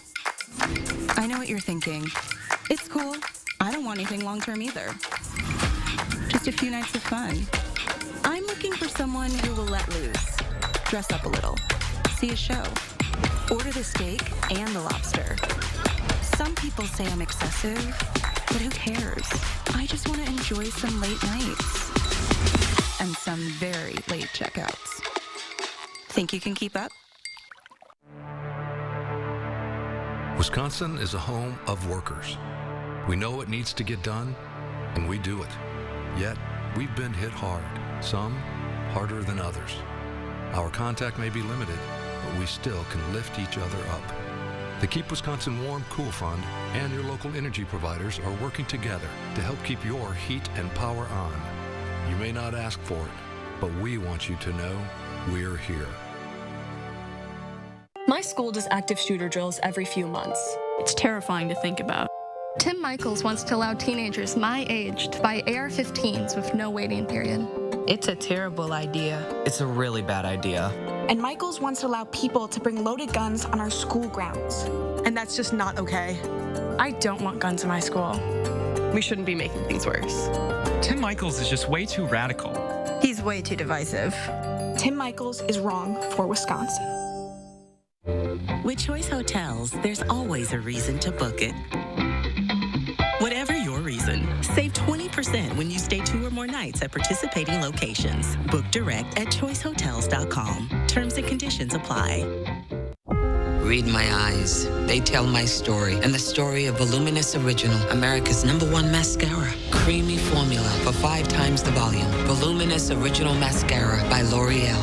I know what you're thinking. It's cool. I don't want anything long-term either. Just a few nights of fun. I'm looking for someone who will let loose. Dress up a little. See a show. Order the steak and the lobster. Some people say I'm excessive, but who cares? I just want to enjoy some late nights. And some very late checkouts. Think you can keep up? Wisconsin is a home of workers. We know what needs to get done, and we do it. Yet, we've been hit hard, some harder than others. Our contact may be limited, but but we still can lift each other up. The Keep Wisconsin Warm Cool Fund and your local energy providers are working together to help keep your heat and power on. You may not ask for it, but we want you to know we're here. My school does active shooter drills every few months. It's terrifying to think about. Tim Michaels wants to allow teenagers my age to buy AR-15s with no waiting period. It's a terrible idea. It's a really bad idea. And Michaels wants to allow people to bring loaded guns on our school grounds. And that's just not okay. I don't want guns in my school. We shouldn't be making things worse. Tim Michaels is just way too radical. He's way too divisive. Tim Michaels is wrong for Wisconsin. With Choice Hotels, there's always a reason to book it. Whatever your reason, save 20% when you stay 2 or more nights at participating locations. Book direct at choicehotels.com. Terms and conditions apply. Read my eyes. They tell my story and the story of Voluminous Original, America's #1 mascara. Creamy formula for 5 times the volume. Voluminous Original Mascara by L'Oreal.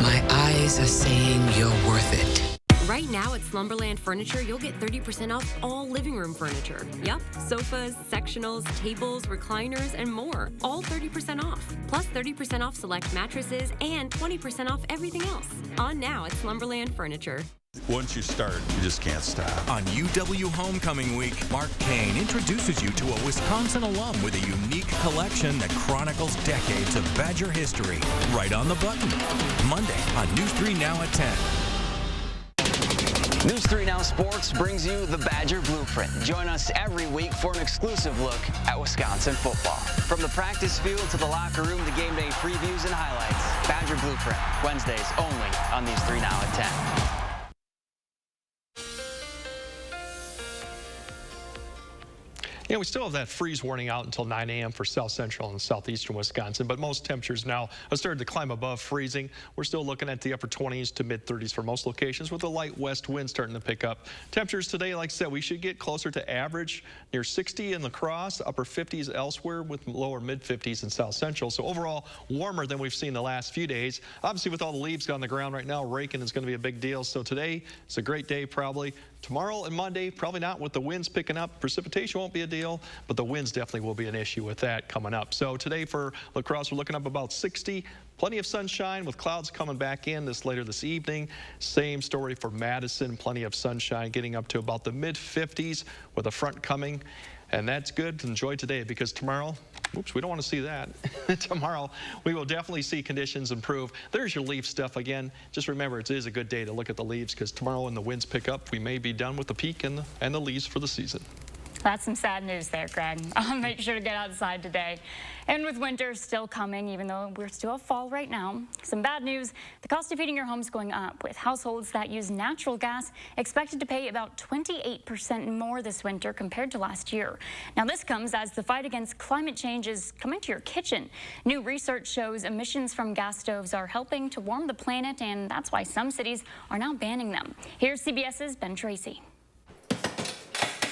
My eyes are saying you're worth it. Right now at Slumberland Furniture, you'll get 30% off all living room furniture. Yup, sofas, sectionals, tables, recliners, and more. All 30% off. Plus 30% off select mattresses and 20% off everything else. On now at Slumberland Furniture. Once you start, you just can't stop. On UW Homecoming Week, Mark Kane introduces you to a Wisconsin alum with a unique collection that chronicles decades of Badger history. Right on the button. Monday on News 3 Now at 10. News 3 Now Sports brings you the Badger Blueprint. Join us every week for an exclusive look at Wisconsin football. From the practice field to the locker room to game day previews and highlights. Badger Blueprint, Wednesdays only on News 3 Now at 10. Yeah, we still have that freeze warning out until 9 a.m. for south central and southeastern Wisconsin, but most temperatures now have started to climb above freezing. We're still looking at the upper 20s to mid 30s for most locations with a light west wind starting to pick up. Temperatures today, like I said, we should get closer to average, near 60 in La Crosse, upper 50s elsewhere with lower mid 50s in south central. So overall, warmer than we've seen the last few days. Obviously, with all the leaves on the ground right now, raking is going to be a big deal. So today, it's a great day probably. Tomorrow and Monday, probably not with the winds picking up. Precipitation won't be a deal, but the winds definitely will be an issue with that coming up. So today for La Crosse, we're looking up about 60. Plenty of sunshine with clouds coming back in later this evening. Same story for Madison. Plenty of sunshine getting up to about the mid 50s with a front coming. And that's good to enjoy today because tomorrow, oops, we don't want to see that. Tomorrow, we will definitely see conditions improve. There's your leaf stuff again. Just remember, it is a good day to look at the leaves because tomorrow when the winds pick up, we may be done with the peak and the leaves for the season. That's some sad news there, Greg. I'll make sure to get outside today. And with winter still coming, even though we're still fall right now, some bad news. The cost of heating your home is going up, with households that use natural gas expected to pay about 28% more this winter compared to last year. Now, this comes as the fight against climate change is coming to your kitchen. New research shows emissions from gas stoves are helping to warm the planet, and that's why some cities are now banning them. Here's CBS's Ben Tracy.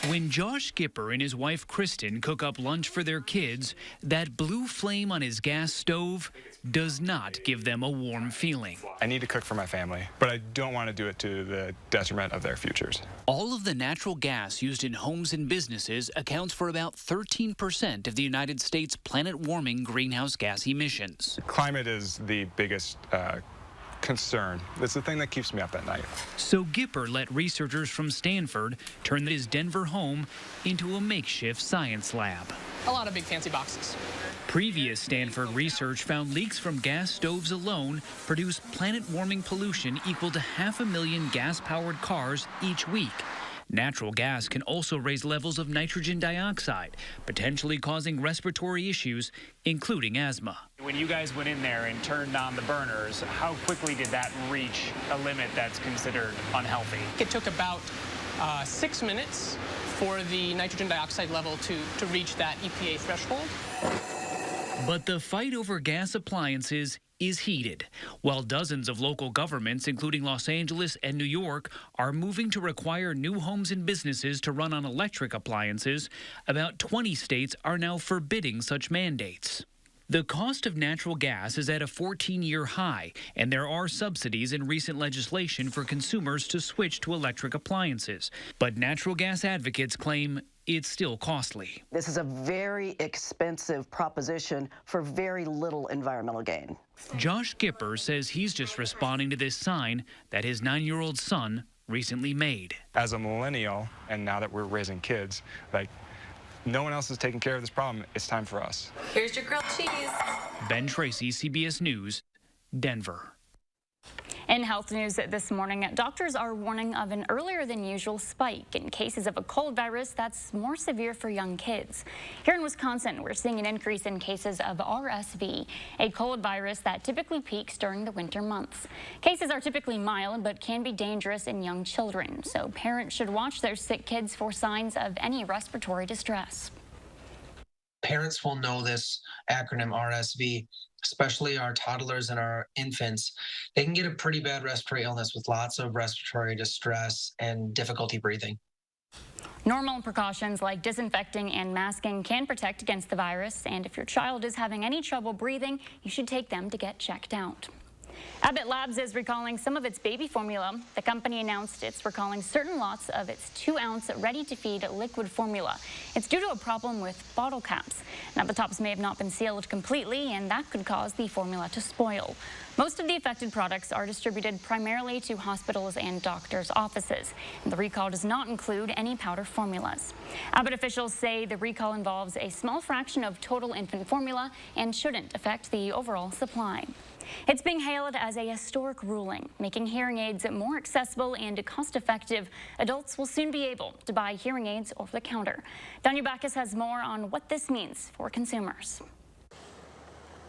When Josh Gipper and his wife Kristen cook up lunch for their kids, that blue flame on his gas stove does not give them a warm feeling. I need to cook for my family, but I don't want to do it to the detriment of their futures. All of the natural gas used in homes and businesses accounts for about 13% of the United States planet-warming greenhouse gas emissions. Climate is the biggest concern. It's the thing that keeps me up at night. So Gipper let researchers from Stanford turn his Denver home into a makeshift science lab. A lot of big fancy boxes. Previous Stanford research found leaks from gas stoves alone produce planet-warming pollution equal to 500,000 gas-powered cars each week. Natural gas can also raise levels of nitrogen dioxide, potentially causing respiratory issues, including asthma. When you guys went in there and turned on the burners, how quickly did that reach a limit that's considered unhealthy? It took about 6 minutes for the nitrogen dioxide level to reach that EPA threshold. But the fight over gas appliances is heated. While dozens of local governments, including Los Angeles and New York, are moving to require new homes and businesses to run on electric appliances, about 20 states are now forbidding such mandates. The cost of natural gas is at a 14-year high, and there are subsidies in recent legislation for consumers to switch to electric appliances. But natural gas advocates claim it's still costly. This is a very expensive proposition for very little environmental gain. Josh Gipper says he's just responding to this sign that his 9-year-old son recently made. As a millennial, and now that we're raising kids, like, no one else is taking care of this problem. It's time for us. Here's your grilled cheese. Ben Tracy, CBS News, Denver. In health news this morning, doctors are warning of an earlier than usual spike in cases of a cold virus that's more severe for young kids. Here in Wisconsin, we're seeing an increase in cases of RSV, a cold virus that typically peaks during the winter months. Cases are typically mild but can be dangerous in young children, so parents should watch their sick kids for signs of any respiratory distress. Parents will know this acronym RSV, especially our toddlers and our infants. They can get a pretty bad respiratory illness with lots of respiratory distress and difficulty breathing. Normal precautions like disinfecting and masking can protect against the virus, and if your child is having any trouble breathing, you should take them to get checked out. Abbott Labs is recalling some of its baby formula. The company announced it's recalling certain lots of its 2-ounce ready-to-feed liquid formula. It's due to a problem with bottle caps. Now, the tops may have not been sealed completely, and that could cause the formula to spoil. Most of the affected products are distributed primarily to hospitals and doctors' offices. And the recall does not include any powder formulas. Abbott officials say the recall involves a small fraction of total infant formula and shouldn't affect the overall supply. It's being hailed as a historic ruling, making hearing aids more accessible and cost-effective. Adults will soon be able to buy hearing aids over the counter. Danya Backus has more on what this means for consumers.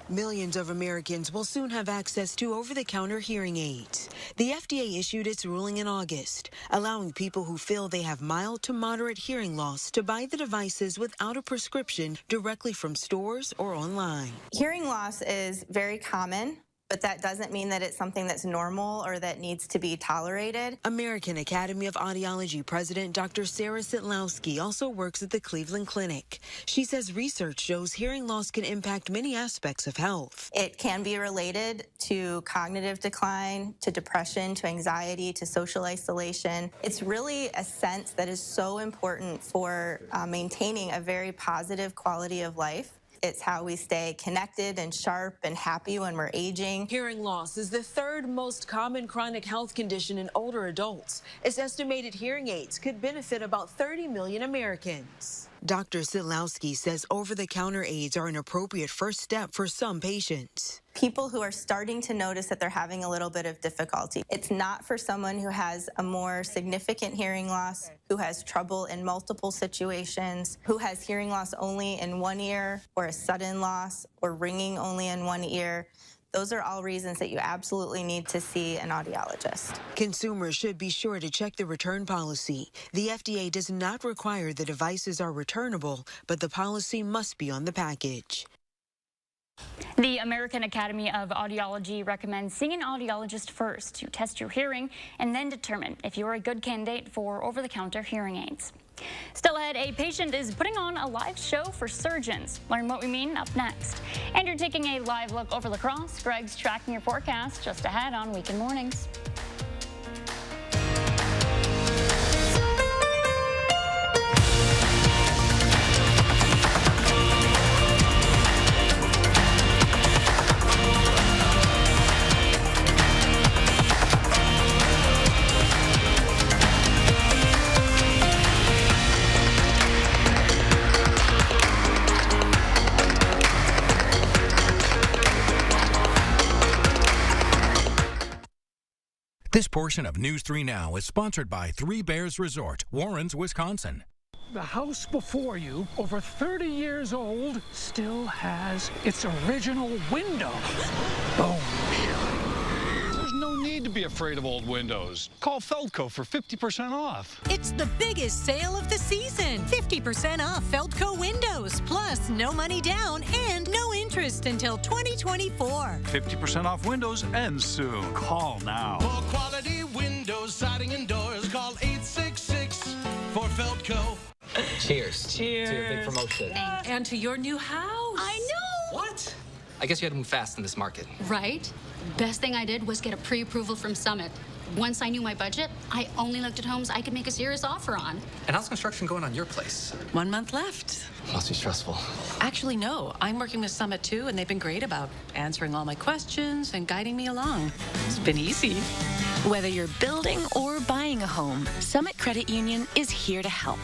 Millions of Americans will soon have access to over-the-counter hearing aids. The FDA issued its ruling in August, allowing people who feel they have mild to moderate hearing loss to buy the devices without a prescription directly from stores or online. Hearing loss is very common, but that doesn't mean that it's something that's normal or that needs to be tolerated. American Academy of Audiology President Dr. Sarah Sitlowski also works at the Cleveland Clinic. She says research shows hearing loss can impact many aspects of health. It can be related to cognitive decline, to depression, to anxiety, to social isolation. It's really a sense that is so important for maintaining a very positive quality of life. It's how we stay connected and sharp and happy when we're aging. Hearing loss is the third most common chronic health condition in older adults. It's estimated hearing aids could benefit about 30 million Americans. Dr. Sitlowski says over-the-counter aids are an appropriate first step for some patients. People who are starting to notice that they're having a little bit of difficulty. It's not for someone who has a more significant hearing loss, who has trouble in multiple situations, who has hearing loss only in one ear, or a sudden loss, or ringing only in one ear. Those are all reasons that you absolutely need to see an audiologist. Consumers should be sure to check the return policy. The FDA does not require the devices are returnable, but the policy must be on the package. The American Academy of Audiology recommends seeing an audiologist first to test your hearing and then determine if you're a good candidate for over-the-counter hearing aids. Still ahead, a patient is putting on a live show for surgeons. Learn what we mean up next. And you're taking a live look over La Crosse. Greg's tracking your forecast just ahead on Weekend Mornings. This portion of News 3 Now is sponsored by Three Bears Resort, Warrens, Wisconsin. The house before you, over 30 years old, still has its original windows. Boom. There's no need to be afraid of old windows. Call Feldco for 50% off. It's the biggest sale of the season. 50% off Feldco windows, plus no money down and no interest until 2024. 50% off windows ends soon. Call now. For quality windows, siding, and doors, call 866 for Feldco. Cheers. Cheers. To your big promotion. And to your new house. I know. What? I guess you had to move fast in this market. Right? Best thing I did was get a pre-approval from Summit. Once I knew my budget, I only looked at homes I could make a serious offer on. And how's construction going on your place? 1 month left. Must be stressful. Actually, no. I'm working with Summit too, and they've been great about answering all my questions and guiding me along. It's been easy. Whether you're building or buying a home, Summit Credit Union is here to help.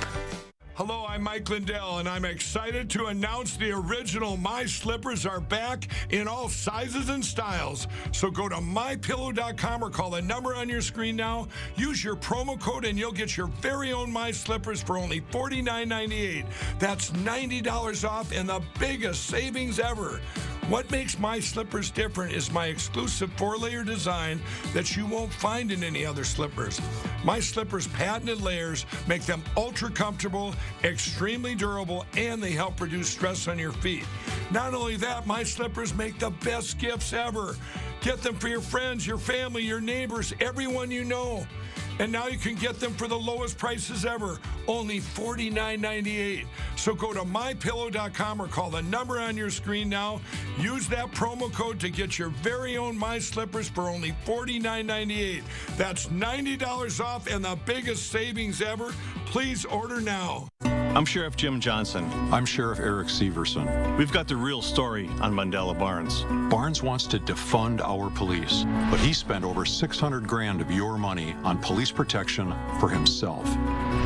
Hello, I'm Mike Lindell, and I'm excited to announce the original My Slippers are back in all sizes and styles. So go to mypillow.com or call the number on your screen now. Use your promo code, and you'll get your very own My Slippers for only $49.98. That's $90 off and the biggest savings ever. What makes My Slippers different is my exclusive 4-layer design that you won't find in any other slippers. My Slippers' patented layers make them ultra comfortable, extremely durable, and they help reduce stress on your feet. Not only that, My Slippers make the best gifts ever. Get them for your friends, your family, your neighbors, everyone you know. And now you can get them for the lowest prices ever, only $49.98. So go to mypillow.com or call the number on your screen now. Use that promo code to get your very own My Slippers for only $49.98. That's $90 off and the biggest savings ever. Please order now. I'm Sheriff Jim Johnson. I'm Sheriff Eric Severson. We've got the real story on Mandela Barnes. Barnes wants to defund our police, but he spent over $600 grand of your money on police protection for himself.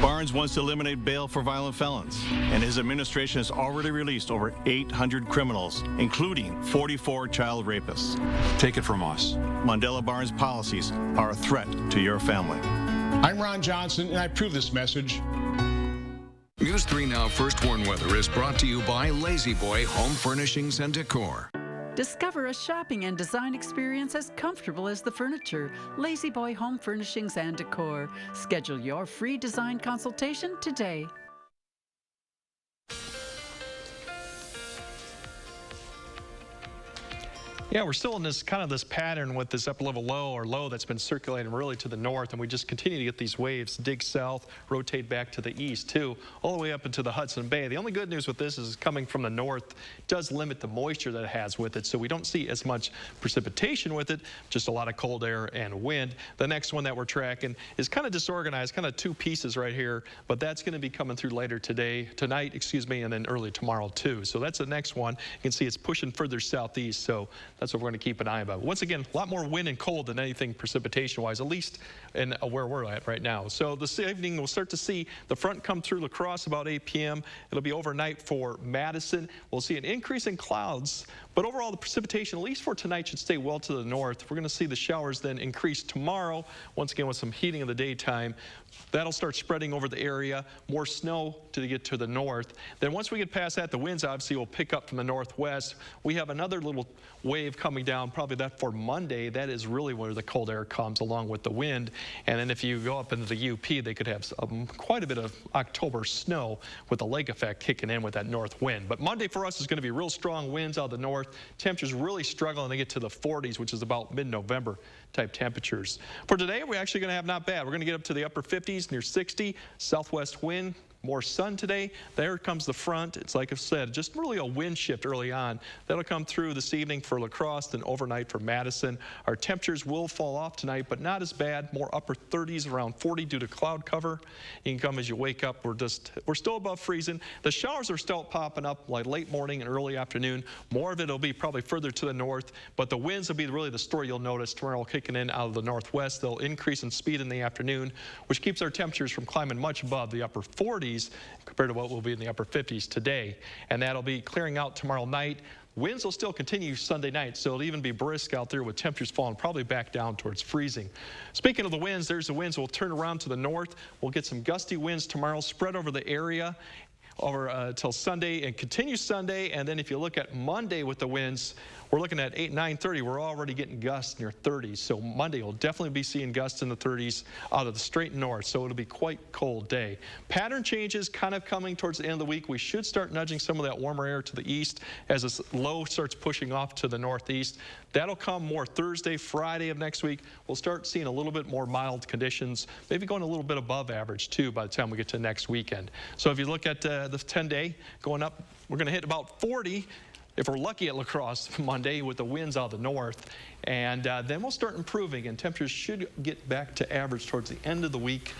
Barnes wants to eliminate bail for violent felons, and his administration has already released over 800 criminals, including 44 child rapists. Take it from us. Mandela Barnes policies are a threat to your family. I'm Ron Johnson, and I approve this message. News 3 Now First Warn Weather is brought to you by Lazy Boy Home Furnishings and Decor. Discover a shopping and design experience as comfortable as the furniture. Lazy Boy Home Furnishings and Decor. Schedule your free design consultation today. Yeah, we're still in this this pattern with this upper level low or low that's been circulating really to the north, and we just continue to get these waves dig south, rotate back to the east too, all the way up into the Hudson Bay. The only good news with this is coming from the north. It does limit the moisture that it has with it, so we don't see as much precipitation with it, just a lot of cold air and wind. The next one that we're tracking is kind of disorganized, kind of two pieces right here, but that's going to be coming through later tonight, and then early tomorrow too. So that's the next one. You can see it's pushing further southeast, so that's what we're going to keep an eye about. Once again, a lot more wind and cold than anything precipitation-wise, at least in where we're at right now. So this evening, we'll start to see the front come through La Crosse about 8 p.m. It'll be overnight for Madison. We'll see an increase in clouds, but overall the precipitation, at least for tonight, should stay well to the north. We're going to see the showers then increase tomorrow, once again with some heating in the daytime. That'll start spreading over the area, more snow to get to the north. Then once we get past that, the winds obviously will pick up from the northwest. We have another little wave coming down, probably that for Monday. That is really where the cold air comes along with the wind. And then if you go up into the UP, they could have quite a bit of October snow with the lake effect kicking in with that north wind. But Monday for us is going to be real strong winds out of the north. Temperatures really struggling to get to the 40s, which is about mid-November type temperatures. For today, we're actually going to have not bad. We're going to get up to the upper 50s, near 60, southwest wind. More sun today. There comes the front. It's like I said, just really a wind shift early on. That'll come through this evening for La Crosse, then overnight for Madison. Our temperatures will fall off tonight, but not as bad. More upper 30s, around 40 due to cloud cover. You can come as you wake up. We're still above freezing. The showers are still popping up like late morning and early afternoon. More of it will be probably further to the north, but the winds will be really the story you'll notice. Tomorrow kicking in out of the northwest. They'll increase in speed in the afternoon, which keeps our temperatures from climbing much above the upper 40s compared to what will be in the upper 50s today. And that'll be clearing out tomorrow night. Winds will still continue Sunday night, so it'll even be brisk out there with temperatures falling probably back down towards freezing. Speaking of the winds, there's the winds. We'll turn around to the north. We'll get some gusty winds tomorrow, spread over the area over till Sunday and continue Sunday. And then if you look at Monday with the winds, we're looking at 9:30. We're already getting gusts near 30s. So Monday will definitely be seeing gusts in the 30s out of the straight north. So it'll be quite cold day. Pattern changes kind of coming towards the end of the week. We should start nudging some of that warmer air to the east as this low starts pushing off to the northeast. That'll come more Thursday, Friday of next week. We'll start seeing a little bit more mild conditions, maybe going a little bit above average too by the time we get to next weekend. So if you look at the 10-day going up, we're going to hit about 40. if we're lucky at La Crosse Monday with the winds out of the north, and then we'll start improving, and temperatures should get back to average towards the end of the week.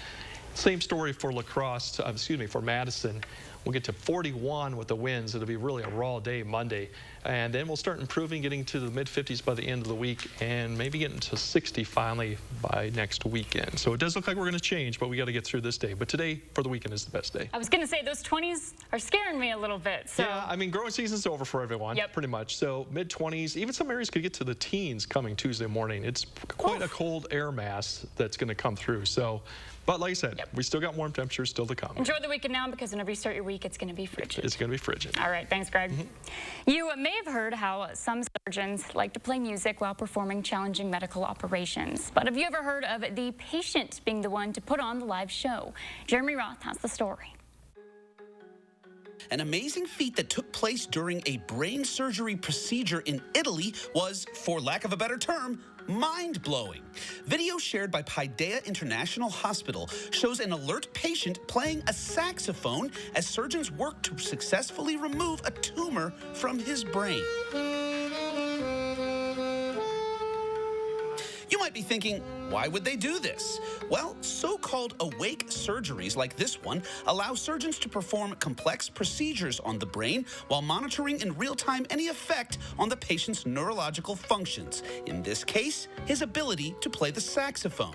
Same story for La Crosse, for Madison. We'll get to 41 with the winds. It'll be really a raw day Monday. And then we'll start improving, getting to the mid-50s by the end of the week, and maybe getting to 60 finally by next weekend. So it does look like we're going to change, but we got to get through this day. But today, for the weekend, is the best day. I was going to say, those 20s are scaring me a little bit. So. Yeah, I mean, growing season's over for everyone, pretty much. So mid-20s, even some areas could get to the teens coming Tuesday morning. It's quite a cold air mass that's going to come through. So. But like I said, we still got warm temperatures still to come. Enjoy the weekend now, because whenever you start your week, it's going to be frigid. It's going to be frigid. All right, thanks, Greg. You may have heard how some surgeons like to play music while performing challenging medical operations. But have you ever heard of the patient being the one to put on the live show? Jeremy Roth has the story. An amazing feat that took place during a brain surgery procedure in Italy was, for lack of a better term, mind-blowing. Video shared by Paideia International Hospital shows an alert patient playing a saxophone as surgeons work to successfully remove a tumor from his brain. You might be thinking, why would they do this? Well, so-called awake surgeries like this one allow surgeons to perform complex procedures on the brain while monitoring in real time any effect on the patient's neurological functions. In this case, his ability to play the saxophone.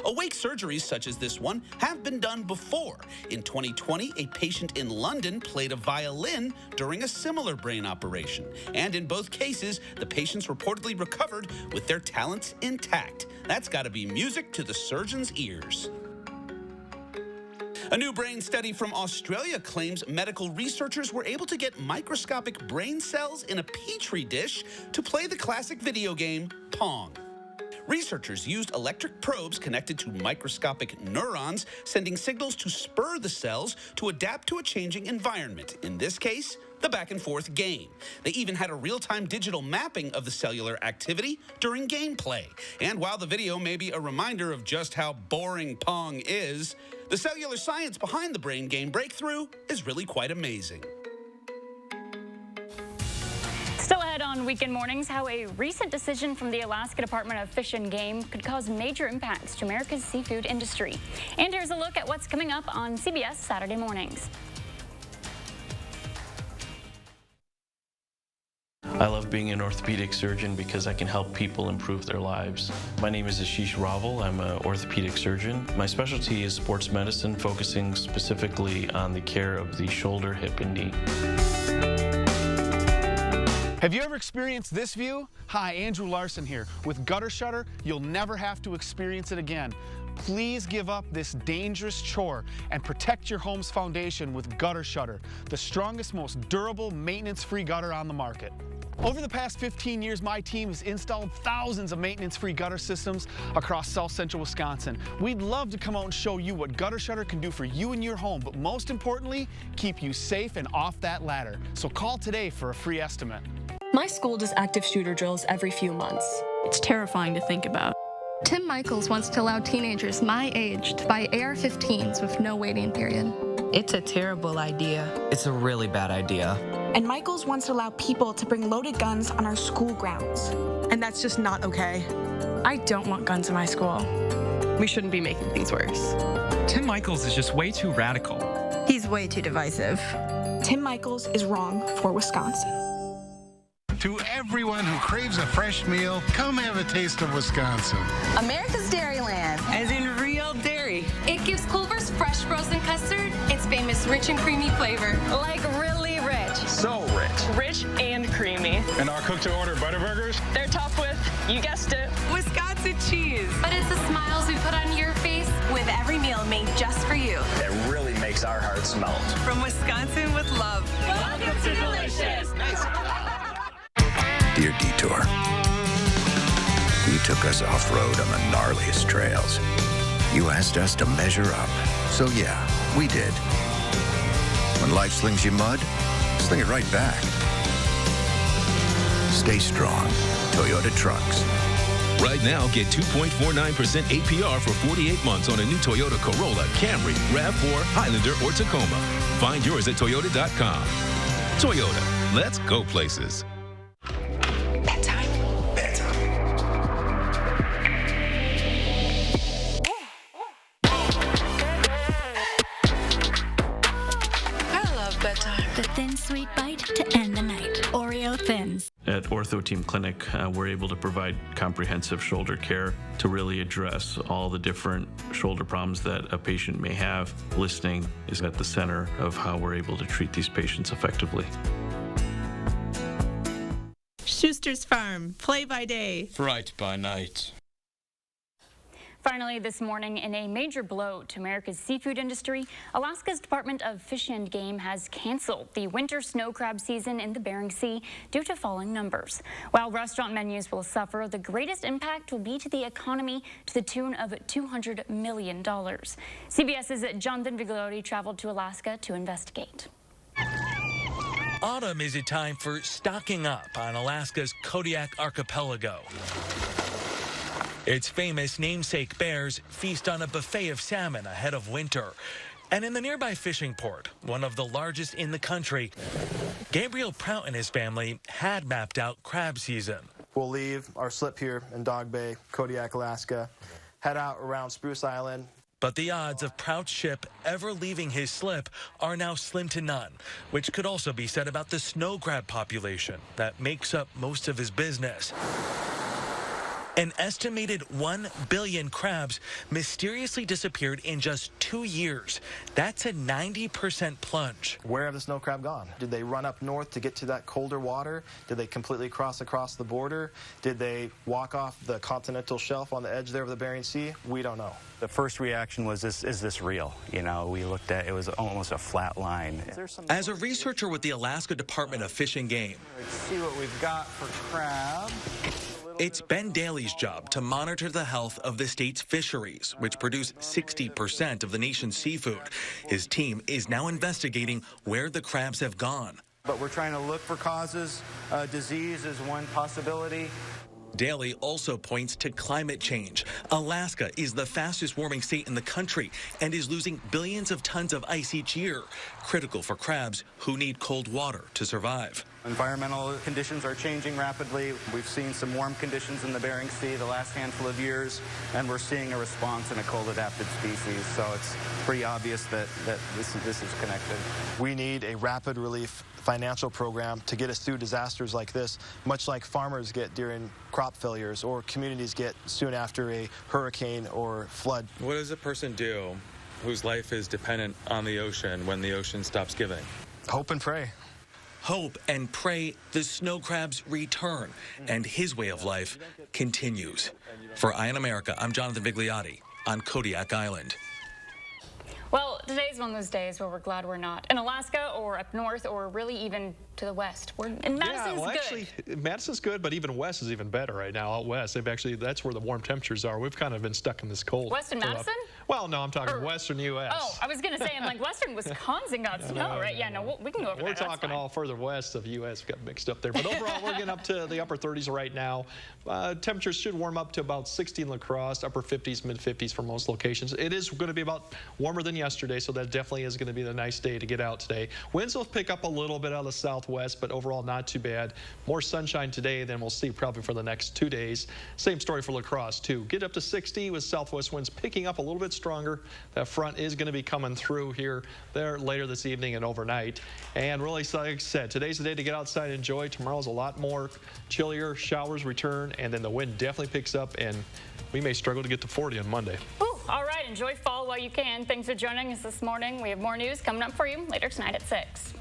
Awake surgeries such as this one have been done before. In 2020, a patient in London played a violin during a similar brain operation. And in both cases, the patients reportedly recovered with their talents intact. That's got to be music to the surgeon's ears. A new brain study from Australia claims medical researchers were able to get microscopic brain cells in a petri dish to play the classic video game Pong. Researchers used electric probes connected to microscopic neurons, sending signals to spur the cells to adapt to a changing environment, in this case, the back-and-forth game. They even had a real-time digital mapping of the cellular activity during gameplay. And while the video may be a reminder of just how boring Pong is, the cellular science behind the brain game breakthrough is really quite amazing. Still ahead on Weekend Mornings, how a recent decision from the Alaska Department of Fish and Game could cause major impacts to America's seafood industry. And here's a look at what's coming up on CBS Saturday mornings. I love being an orthopedic surgeon because I can help people improve their lives. My name is Ashish Raval. I'm an orthopedic surgeon. My specialty is sports medicine, focusing specifically on the care of the shoulder, hip, and knee. Have you ever experienced this view? Hi, Andrew Larson here. With Gutter Shutter, you'll never have to experience it again. Please give up this dangerous chore and protect your home's foundation with Gutter Shutter, the strongest, most durable, maintenance-free gutter on the market. Over the past 15 years, my team has installed thousands of maintenance-free gutter systems across South Central Wisconsin. We'd love to come out and show you what Gutter Shutter can do for you and your home, but most importantly, keep you safe and off that ladder. So call today for a free estimate. My school does active shooter drills every few months. It's terrifying to think about. Tim Michaels wants to allow teenagers my age to buy AR-15s with no waiting period. It's a terrible idea. It's a really bad idea. And Michaels wants to allow people to bring loaded guns on our school grounds. And that's just not okay. I don't want guns in my school. We shouldn't be making things worse. Tim Michaels is just way too radical. He's way too divisive. Tim Michaels is wrong for Wisconsin. To everyone who craves a fresh meal, come have a taste of Wisconsin. America's Dairyland. As in real dairy. It gives Culver's fresh frozen custard its famous rich and creamy flavor. Like really rich. So rich. Rich and creamy. And our cook-to-order Butterburgers? They're topped with, you guessed it, Wisconsin cheese. But it's the smiles we put on your face with every meal made just for you. It really makes our hearts melt. From Wisconsin with love. Welcome to Delicious. Nice. Dear Detour, you took us off-road on the gnarliest trails. You asked us to measure up, so yeah, we did. When life slings you mud, sling it right back. Stay strong, Toyota Trucks. Right now, get 2.49% APR for 48 months on a new Toyota Corolla, Camry, RAV4, Highlander, or Tacoma. Find yours at Toyota.com. Toyota, Let's go places. The thin, sweet bite to end the night. Oreo Thins. At Ortho Team Clinic, we're able to provide comprehensive shoulder care to really address all the different shoulder problems that a patient may have. Listening is at the center of how we're able to treat these patients effectively. Schuster's Farm, play by day. Fright by night. Finally, this morning, in a major blow to America's seafood industry, Alaska's Department of Fish and Game has canceled the winter snow crab season in the Bering Sea due to falling numbers. While restaurant menus will suffer, the greatest impact will be to the economy to the tune of $200 million. CBS's Jonathan Vigliotti traveled to Alaska to investigate. Autumn is a time for stocking up on Alaska's Kodiak Archipelago. Its famous namesake bears feast on a buffet of salmon ahead of winter. And in the nearby fishing port, one of the largest in the country, Gabriel Prout and his family had mapped out crab season. We'll leave our slip here in Dog Bay, Kodiak, Alaska, head out around Spruce Island. But the odds of Prout's ship ever leaving his slip are now slim to none, which could also be said about the snow crab population that makes up most of his business. An estimated 1 billion crabs mysteriously disappeared in just 2 years. That's a 90% plunge. Where have the snow crab gone? Did they run up north to get to that colder water? Did they completely cross across the border? Did they walk off the continental shelf on the edge there of the Bering Sea? We don't know. The first reaction was, is this real? You know, we looked at it, was almost a flat line. As a researcher with the Alaska Department of Fish and Game, Let's see what we've got for crab. it's Ben Daly's job to monitor the health of the state's fisheries, which produce 60% of the nation's seafood. His team is now investigating where the crabs have gone. But we're trying to look for causes. Disease is one possibility. Daly also points to climate change. Alaska is the fastest warming state in the country and is losing billions of tons of ice each year, critical for crabs who need cold water to survive. Environmental conditions are changing rapidly. We've seen some warm conditions in the Bering Sea the last handful of years, and we're seeing a response in a cold-adapted species. So it's pretty obvious that this is connected. We need a rapid relief financial program to get us through disasters like this, much like farmers get during crop failures or communities get soon after a hurricane or flood. What does a person do whose life is dependent on the ocean when the ocean stops giving? Hope and pray. Hope and pray the snow crabs return, and his way of life continues. For Eye on America, I'm Jonathan Vigliotti on Kodiak Island. Well, today's one of those days where we're glad we're not in Alaska or up north or really even to the west. And Madison's good. Actually, Madison's good, but even west is even better right now. Out west, that's where the warm temperatures are. We've kind of been stuck in this cold. West in Madison? Well, no, I'm talking western U.S. Oh, I was going to say, like western Wisconsin got snow, right? Yeah, no, we can go over We're there. talking all further west of the U.S. We got mixed up there. But overall, we're getting up to the upper 30s right now. Temperatures should warm up to about 60 in La Crosse, upper 50s, mid 50s for most locations. It is going to be about warmer than yesterday, so that definitely is going to be a nice day to get out today. Winds will pick up a little bit out of the southwest, but overall not too bad. More sunshine today than we'll see probably for the next 2 days. Same story for La Crosse, too. Get up to 60 with southwest winds picking up a little bit stronger. That front is going to be coming through here there later this evening and overnight. And really, like I said, today's the day to get outside and enjoy. Tomorrow's a lot more chillier. Showers return, and then the wind definitely picks up, and we may struggle to get to 40 on Monday. Ooh, all right, enjoy fall while you can. Thanks for joining us this morning. We have more news coming up for you later tonight at 6.